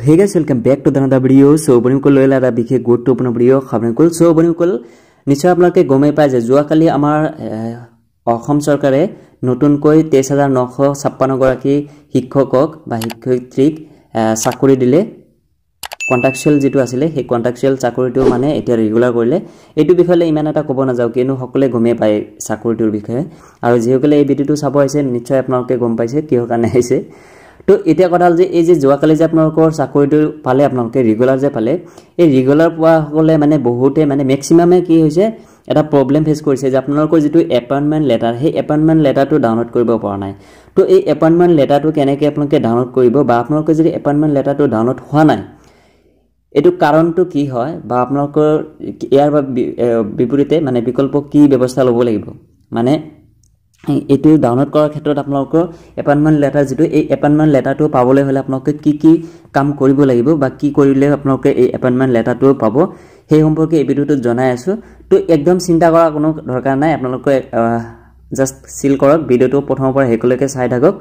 hey guys, welcome back to another video. So বনিকল লৈ এটা বিশেষ গুৰুত্বপূৰ্ণ ভিডিও খবৰকল সো বনিকল নিশ্চয় আপোনালোকে গমে পায় যে যোৱাকালি আমাৰ অসম চৰকাৰে নতুনকৈ 23956 গৰাকী শিক্ষকক বা শিক্ষয়িত্ৰীক চাকৰি দিলে কন্ট্ৰাকচুৱেল যেটো আছিল সেই কন্ট্ৰাকচুৱেল চাকৰিটো মানে এতিয়া ৰেগুলাৰ কৰিলে এটো বিষয়ে ইমান এটা ক'ব না যাও কিনো সকলে গমে পায় চাকৰিটোৰ বিষয়ে আৰু যেসকলে এই ভিডিওটো চাব আহিছে নিশ্চয় আপোনালোকে গম পাইছে কিহৰ কাৰণে আহিছে তো এতিয়া কথা হল যে এই যে যোৱাকালি যে আপোনালোকৰ চাকৰিটো পালে আপোনালোকে ৰেগুলাৰ যে পালে এই ৰেগুলাৰ পোৱা হলে মানে বহুতে মানে ম্যাক্সিমামে কি হৈছে এটা প্ৰবলেম ফেস কৰিছে যে আপোনালোকৰ যেটো এপয়েন্টমেন্ট লেটাৰ সেই এপয়েন্টমেন্ট লেটাৰটো ডাউনলোড কৰিব পৰা নাই তো এই এপয়েন্টমেন্ট লেটাৰটো কেনেকৈ আপোনালোকে ডাউনলোড কৰিব বা আপোনালোকৰ যদি এপয়েন্টমেন্ট লেটাৰটো ডাউনলোড হোৱা নাই এটো কাৰণটো কি হয় বা আপোনালোকৰ ইয়াৰ বিপৰীতে মানে বিকল্প কি ব্যৱস্থা লব লাগিব মানে এটো ডাউনলোড কৰাৰ ক্ষেত্ৰত আপোনালোকৰ এপয়েন্টমেন্ট লেটাৰ যেটো এই এপয়েন্টমেন্ট লেটাৰটো পাবলৈ হলে আপোনালোকে কি কাম কৰিব লাগিব বা কি কৰিলে আপোনালোকে এই এপয়েন্টমেন্ট লেটাৰটো পাব সেই সম্পৰ্কে এই ভিডিওটো জনাই আছো তো একদম চিন্তা কৰা কোনো দৰকাৰ নাই আপোনালোকে জাস্ট সিল কৰক ভিডিওটো প্ৰথমৰ পৰা হেকলৈকে চাই থাকক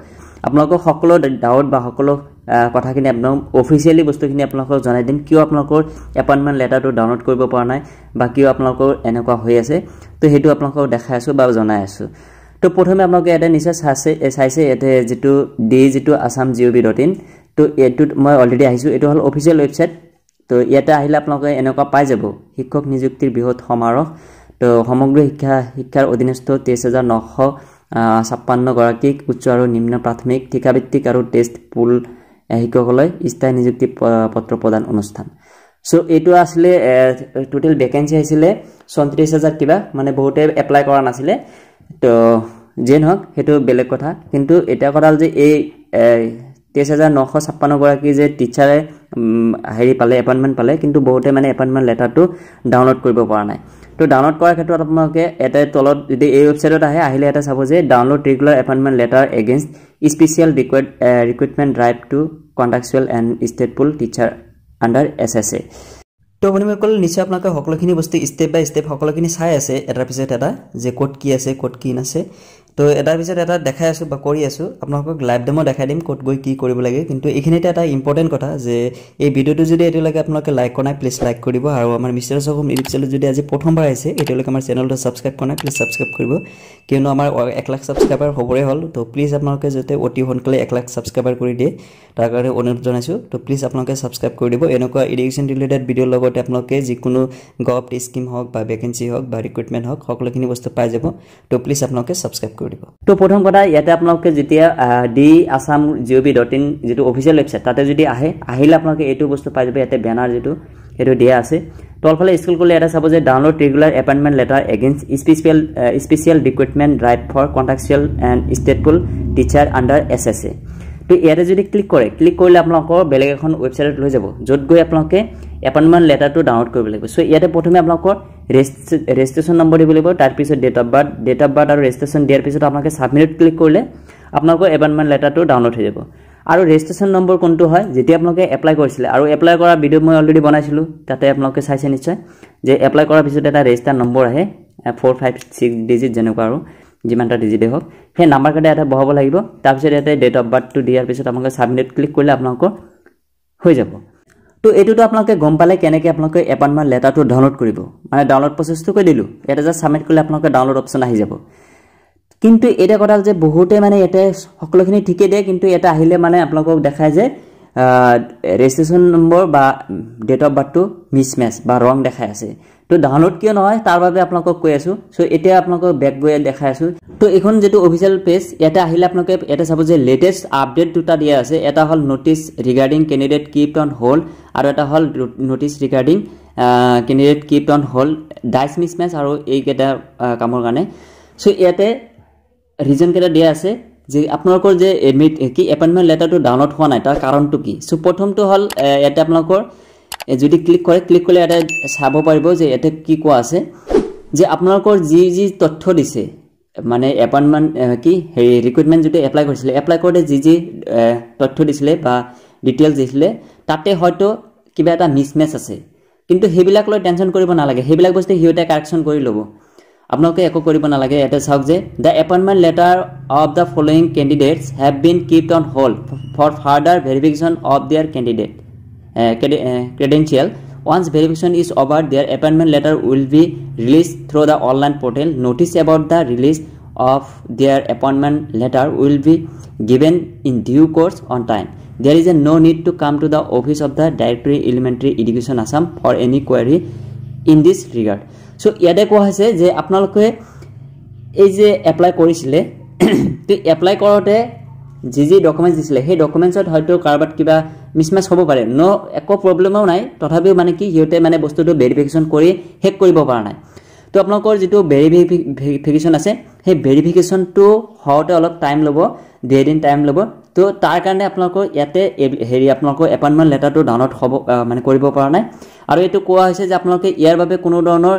আপোনালোকৰ সকলো ডাউট বা সকলো কথাখিনি একদম অফিচিয়ালি বস্তুখিনি আপোনালোকক জনাই দিম কিয় আপোনালোকৰ এপয়েন্টমেন্ট লেটাৰটো ডাউনলোড কৰিব পৰা নাই বা কিয় আপোনালোকৰ এনেকুৱা হৈ আছে তো হেতু আপোনালোকক দেখাই আছো বা জনাই আছো তো প্ৰথমে আপোনালোকে এটা নিশ্চয় চাইছে এতে যেটো ডি যেটো assam.gov.in তো এটুত মই অলৰেডি আহিছো এটো হল অফিচিয়াল ওয়েবসাইট তো ইয়াতে আহিলে আপোনালোকে এনেকুৱা পাই যাব শিক্ষক নিযুক্তিৰ বৃহৎ সমাৰোহ তো সমগ্ৰ শিক্ষাৰ অধীনস্থ 23956 গৰাকীক উচ্চ আৰু নিম্ন প্ৰাথমিক ঠিকাভিত্তিক আৰু টেষ্ট পুল শিক্ষকলৈ স্থায়ী নিযুক্তি পত্ৰ প্ৰদান অনুষ্ঠান সো এটো আসলে টোটাল ভ্যাকেন্সি আছিল 34000 কিবা মানে বহুতে এপ্লাই কৰা নাছিলে তো যেন হক হেতু বেলেগ কথা কিন্তু এটা কথাল যে এই 23956 গৰাকী যে টিচাৰে হেৰি পালে এপয়েন্টমেন্ট পালে কিন্তু বহুতে মানে এপয়েন্টমেন্ট লেটাৰটো ডাউনলোড কৰিব পৰা নাই তো ডাউনলোড কৰাৰ ক্ষেত্ৰত আপোনালোকে এটা তলত যদি এই ওয়েবসাইটত আহিলে এটা চাব যে download regular appointment letter against special recruitment drive to contractual and stateful teacher under SSA তো বনিকল নিশ্চয় আপোনালোকে সকলোখিনি বস্তু স্টেপ বাই স্টেপ সকলোখিনি চাই আছে এটাৰ পিছত এটা যে কোড কি আছে কোড কি নাছে তো এটাৰ পিছত এটা দেখাই আছো বা কৰি আছো আপোনালোকক লাইভ ডেমো দেখাই দিম কোড গৈ কি কৰিব লাগে কিন্তু এইখিনিতে এটা ইম্পৰ্টেন্ট কথা যে এই ভিডিওটো যদি এতিয়ালৈকে আপোনালোকে লাইক কৰা নাই প্লিজ লাইক কৰিব আৰু আমাৰ মিষ্টাৰ সগম ইউটিউব চেনেল যদি আজি প্ৰথমবাৰ আহিছে এতিয়ালৈকে আমাৰ চেনেলটো সাবস্ক্ৰাইব কৰা নাই প্লিজ সাবস্ক্ৰাইব কৰিব কিয়নো আমাৰ 1 লাখ সাবস্ক্ৰাইবাৰ হ'বৰে হল তো প্লিজ আপোনালোকে যেতে অতি সোনকালে 1 লাখ সাবস্ক্ৰাইবাৰ কৰি দিয়ে তাৰ কাৰণে অনুৰোধ জনাইছো তো প্লিজ আপোনালোকে সাবস্ক্ৰাইব কৰি দিব এনেকুৱা এডুকেশ্যন ৰিলেটেড ভিডিও লগতে আপোনালোকে যিকোনো গভৰ্ণমেণ্ট স্কিম হওক বা ভ্যাকেন্সি হওক বা ৰিক্ৰুটমেন্ট হওক সকলোখিনি বস্তু পাই যাব তো প্লিজ আপোনালোকে সাবস্ক্ৰাইব কৰি দিব তো প্ৰথম কথা ইয়াতে আপোনালোকে যেতিয়া ডি assam.gov.in যেটো অফিচিয়াল ওয়েবসাইট তাতে যদি আহিলে আপোনালোকে এটো বস্তু পাই যাব ইয়াতে ব্যানাৰ যেটো এটো দিয়া আছে তলফালে স্ক্ৰল কৰিলে এটা চাব যে download regular appointment letter against special recruitment drive for contractual and stateful teacher under SSA তো ইয়াতে যদি ক্লিক কৰিলে আপোনালোকৰ বেলেগ এখন ওয়েবসাইটত লৈ যাব যত গৈ আপোনালোকে এপয়েন্টমেন্ট লেটাৰটো ডাউনলোড কৰিব লাগিব সো ইয়াতে প্ৰথমে আপোনালোকৰ ৰেজিষ্ট্ৰেচন নম্বৰ দিব লাগিব তাৰ পিছত ডেট অফ বাৰ্থ আৰু ৰেজিষ্ট্ৰেচন দিয়াৰ পিছত আপোনালোকে সাবমিট ক্লিক কৰিলে আপোনালোকৰ এপয়েন্টমেন্ট লেটাৰটো ডাউনলোড হৈ যাব আৰু ৰেজিষ্ট্ৰেচন নম্বৰ কোনটো হয় যেতিয়া আপোনালোকে এপ্লাই কৰিছিল আৰু এপ্লাই কৰা ভিডিও মই অলৰেডি বনাইছিলো তাতে আপোনালোকে চাইছে নিশ্চয় যে এপ্লাই কৰাৰ পিছত এটা ৰেজিষ্টাৰ নম্বৰ আহে 456 ডিজিট যেনেকুৱা আৰু যিমানটা ডিজিট হওক সেই নাম্বাৰ কাৰ্ড এটা বহাব লাগিব তাৰ পিছত এটা ডেট অফ বাৰ্থটো দিয়াৰ পিছত আপোনালোকে সাবমিট ক্লিক কৰিলে আপোনালোকৰ হৈ যাব তো এটোটো আপোনালোকে গম পালে কেনেকৈ আপোনালোকে এপয়েন্টমেন্ট লেটাৰটো ডাউনলোড কৰিব মানে ডাউনলোড প্ৰচেছটো কৰি দিলো এটা জাস্ট সাবমিট কৰিলে আপোনালোকে ডাউনলোড অপচন আহি যাব কিন্তু এটা কথা যে বহুতে মানে এতে সকলোখিনি ঠিকে দিয়ে কিন্তু এটা আহিলে মানে আপোনালোকক দেখায় যে ৰেজিষ্ট্ৰেচন নম্বৰ বা ডেট অফ বাৰ্থটো মিছমেচ বা ৰং দেখাই আছে তো ডাউনলোড কিয় নহয় তাৰ বাবে আপোনালোকক কৈ আছো সো এতিয়া আপোনালোকক বেক গৈ দেখাই আছো তো এখন যেটো অফিচিয়াল পেজ ইয়াতে আহিলে আপোনালোকে এটা চাব যে লেটেষ্ট আপডেট দুটা দিয়া আছে এটা হল notice regarding candidate kept on hold আৰু এটা হল notice regarding candidate kept on hold ডাইস মিছমেচ আৰু এই কেটা কামৰ কাৰণে সো ইয়াতে ৰিজন কেটা দিয়া আছে যে আপোনালোকৰ যে কি এপয়েন্টমেন্ট লেটাৰটো ডাউনলোড হোৱা নাই তাৰ কাৰণটো কি সো প্ৰথমটো হল এটা আপোনালোকৰ যদি ক্লিক কৰিলে এটা চাব পাৰিব যে এটা কি কোৱা আছে যে আপোনালোকৰ যি তথ্য দিছে মানে এপয়েন্টমেন্ট কি হেৰি ৰিক্ৰুটমেন্ট যেটো এপ্লাই কৰিছিল এপ্লাই কৰতে যি তথ্য দিছিলে বা ডিটেইলছ দিছিলে তাতে হয়তো কিবা এটা মিছমেচ আছে কিন্তু হেবিলাক লৈ টেনচন কৰিব নালাগে হেবিলাক বস্তু হিউতে কাৰেকচন কৰি লব আপোনালোকে একো কৰিব নালাগে এটা চাওক যে the appointment letter of the following candidates have been kept on hold for further verification of their candidate credential. Once verification is over, their appointment letter will be released through the online portal. Notice about the release of their appointment letter will be given in due course on time. There is no need to come to the office of the Director Elementary Education Assam for any query in this regard. So ইয়াতে কোৱা হৈছে যে আপোনালোকে এই যে apply কৰিছিলে তো apply কৰোতে যি ডকুমেন্টস দিছিলে সেই ডকুমেন্টছত হয়তো কাৰবাত কিবা মিসম্যাচ হ'ব পাৰে নো একো প্ৰবলেমও নাই তথাপিও মানে কি হিয়তে মানে বস্তুটো ভেৰিফিকেশন কৰি হেক কৰিব পৰা নাই তো আপোনালোকৰ যেটো ভেৰিফিকেশন আছে সেই ভেৰিফিকেশনটো হওঁতে অলপ টাইম ল'ব দেদিন টাইম ল'ব তো তাৰ কাৰণে আপোনালোকৰ ইয়াতে হেৰি আপোনালোকৰ এপইন্টমেন্ট লেটাৰটো ডাউনলোড হ'ব মানে কৰিব পৰা নাই আৰু এটো কোৱা হৈছে যে আপোনালোকে ইয়াৰ বাবে কোনো ধৰণৰ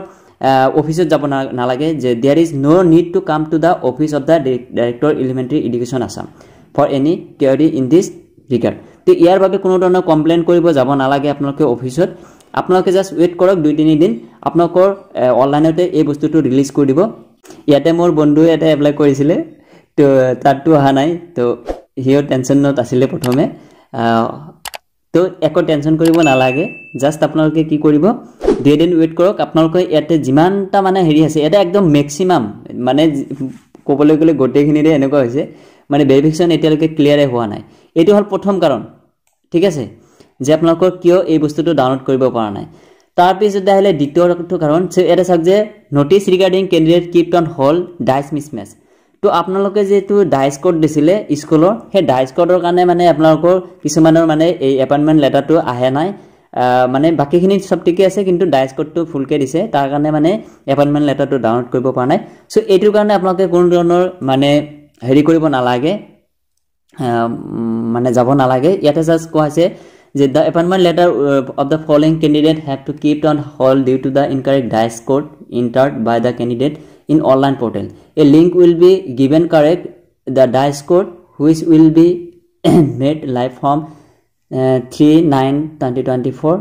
অফিসত যাব নালাগে যে there is no need to come to the office of the director elementary education Assam for any query in this regard তো ইয়াৰ বাবে কোনো ধৰণৰ কমপ্লেইন কৰিব যাব নালাগে আপোনালোকে অফিসত আপোনালোকে জাস্ট ওয়েট কৰক 2-3 দিন আপোনালোকৰ অনলাইনতে এই বস্তুটো ৰিলিজ কৰি দিব ইয়াতে মোৰ বন্ধু এটা এপ্লাই কৰিছিলে তো তাতটো অহা নাই তো হিও টেনশন নত আছিল প্ৰথমে তো একো টেনশন কৰিব নালাগে জাস্ট আপোনালোকে কি কৰিব দেদিন ওয়েট কৰক আপোনালোকে ইয়াতে যিমানটা মানে হেৰি আছে এটা একদম ম্যাক্সিমাম মানে কোবলে গলে গোটেখিনিৰে এনেকুৱা হৈছে মানে ভেৰিফিকেশন এতিয়ালৈকে ক্লিয়াৰ হোৱা নাই এটো হল প্ৰথম কাৰণ ঠিক আছে যে আপোনালোকৰ কিয় এই বস্তুটো ডাউনলোড কৰিব পৰা নাই তাৰ পিছত আহিলে দ্বিতীয়টো কাৰণ এটা চাওক যে notice regarding candidate kept on hold DISE mismatch তো আপোনালোকে যেটো ডাইস কোড দিছিলে স্কুলৰ হে ডাইস কোডৰ কাৰণে মানে আপোনালোকৰ কিছুমানৰ মানে এই এপইন্টমেন্ট লেটাৰটো আহে নাই মানে বাকিখিনি সব ঠিকে আছে কিন্তু ডাইস কোডটো ফুলকে দিছে তাৰ কাৰণে মানে এপইন্টমেন্ট লেটাৰটো ডাউনলোড কৰিব পৰা নাই সো এইটোৰ কাৰণে আপোনালোকে কোন ধৰণৰ মানে হেৰি কৰিব নালাগে মানে যাব নালাগে ইয়াতে জাস্ট কোৱা আছে যে the appointment letter of the following candidate have to keep on hold due to the incorrect dice code entered by the candidate in online portal. A link will be given correct the dice code which will be made live from 3/9/2024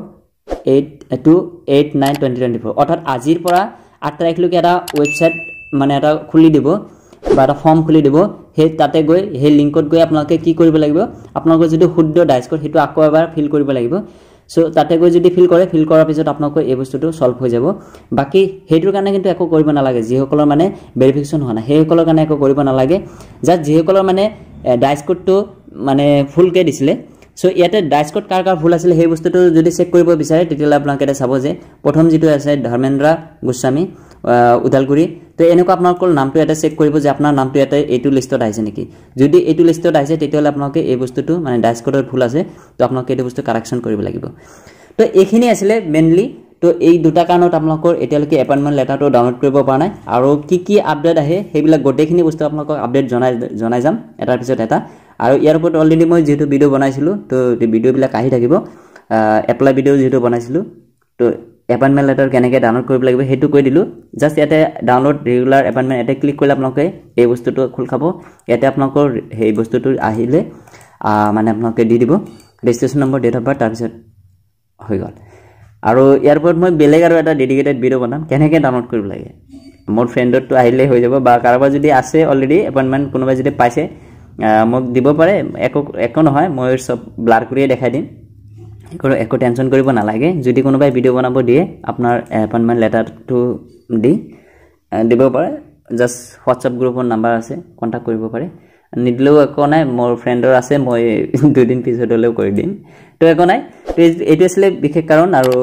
8 to 8/9/2024 অৰ্থাৎ আজিৰ পৰা 8 তাৰিখলৈকে এটা website মানে এটা খুলি দিব বা এটা ফৰ্ম খুলি দিব হে তাতে গৈ হে লিংকত গৈ আপোনালোকে কি কৰিব লাগিব আপোনালোকৰ যদি শুদ্ধ ডাইস কোড হেতু আকৌ এবাৰ ফিল কৰিব লাগিব সো তাতে গৈ যদি ফিল কৰাৰ পিছত আপোনালোকৰ এই বস্তুটো সলভ হৈ যাব বাকি হেতুৰ কাৰণে কিন্তু একো কৰিব নালাগে যিসকলৰ মানে ভেৰিফিকেশন হোৱা নাই হেসকলৰ কাৰণে একো কৰিব নালাগে জাস্ট যিসকলৰ মানে ডাইস কোডটো মানে ফুলকে দিছিলে সো ইয়াতে ডাইস কোড কাৰ ভুল আছিল সেই বস্তুটো যদি চেক কৰিব বিচাৰে তেতিয়ালে আপোনালোকে এটা চাব যে প্ৰথম যেটো আছে ধৰ্মেন্দ্ৰ গোস্বামী উদালগুৰি তো এনেকুৱা আপোনালোকৰ নামটো এটা চেক কৰিব যে আপোনাৰ নামটো এটা এইটো লিষ্টত আহিছে নেকি যদি এইটো লিষ্টত আহিছে তেতিয়ালে আপোনালোকে এই বস্তুটো মানে ডাইস কোডৰ ভুল আছে তো আপোনালোকে এই বস্তু কাৰেকচন কৰিব লাগিব তো এইখিনি আছিল মেইনলি তো এই দুটা কাৰণত আপোনালোকৰ এতিয়ালৈকে এপইন্টমেন্ট লেটাৰটো ডাউনলোড কৰিব পৰা নাই আৰু কি আপডেট আহে হেবিলাক গোটেখিনি বস্তু আপোনালোকক আপডেট জনাই যাম এটাৰ পিছত এটা আৰু ইয়াৰ ওপৰত অলৰেডি মই যেটো ভিডিও বনাইছিলো তো ভিডিও বিলাক আহি থাকিব এপ্লাই ভিডিও যেটো বনাইছিলো তো এপইন্টমেন্ট লেটাৰ কেনেকৈ ডাউনলোড কৰিব লাগিব হেতু কৈ দিলো জাস্ট ইয়াতে ডাউনলোড ৰেগুলাৰ এপইন্টমেন্ট এতে ক্লিক কৰিলে আপোনালোকে এই বস্তুটো খুল খাব ইয়াতে আপোনালোকৰ এই বস্তুটো আহিলে মানে আপোনালোকে দি দিব registration number date of birth তাৰ পিছত হৈ গল আৰু ইয়াৰ ওপৰত মই বেলেগ আৰু এটা ডেডিকেটেড ভিডিও বনাম কেনেকৈ ডাউনলোড কৰিব লাগে মোৰ ফ্ৰেণ্ডটো আহিলে হৈ যাব বা কাৰোবাৰ যদি আছে অলৰেডি এপইন্টমেন্ট কোনোবা যদি পাইছে মোক দিব পাৰে একো নহয় মই সব ব্লাৰ কৰি দেখাই দিম একো টেনশন কৰিব নালাগে যদি কোনোবাই ভিডিও বনাব দিয়ে আপোনাৰ এপইন্টমেন্ট লেটাৰটো দিব পাৰে জাস্ট WhatsApp গ্ৰুপৰ নাম্বাৰ আছে কন্টাক্ট কৰিব পাৰে নিদিলেও একো নাই মোৰ ফ্ৰেণ্ডৰ আছে মই 2 দিন পিছত হলেও কৰি দিম তো একো নাই তো এইটো আছিল বিশেষ কাৰণ আৰু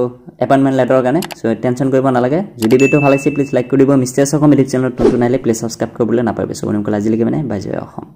এপইন্টমেন্ট লেটাৰৰ কাৰণে সো টেনশন কৰিব নালাগে যদি ভিডিও ভাল লাগিছে প্লিজ লাইক কৰি দিব মিষ্টাৰ অসম ইউটিউব চেনেলত নতুন আহিলে প্লিজ সাবস্ক্ৰাইব কৰিবলৈ নাপাহৰিব সো আজিলৈকে মানে বাই জয় অসম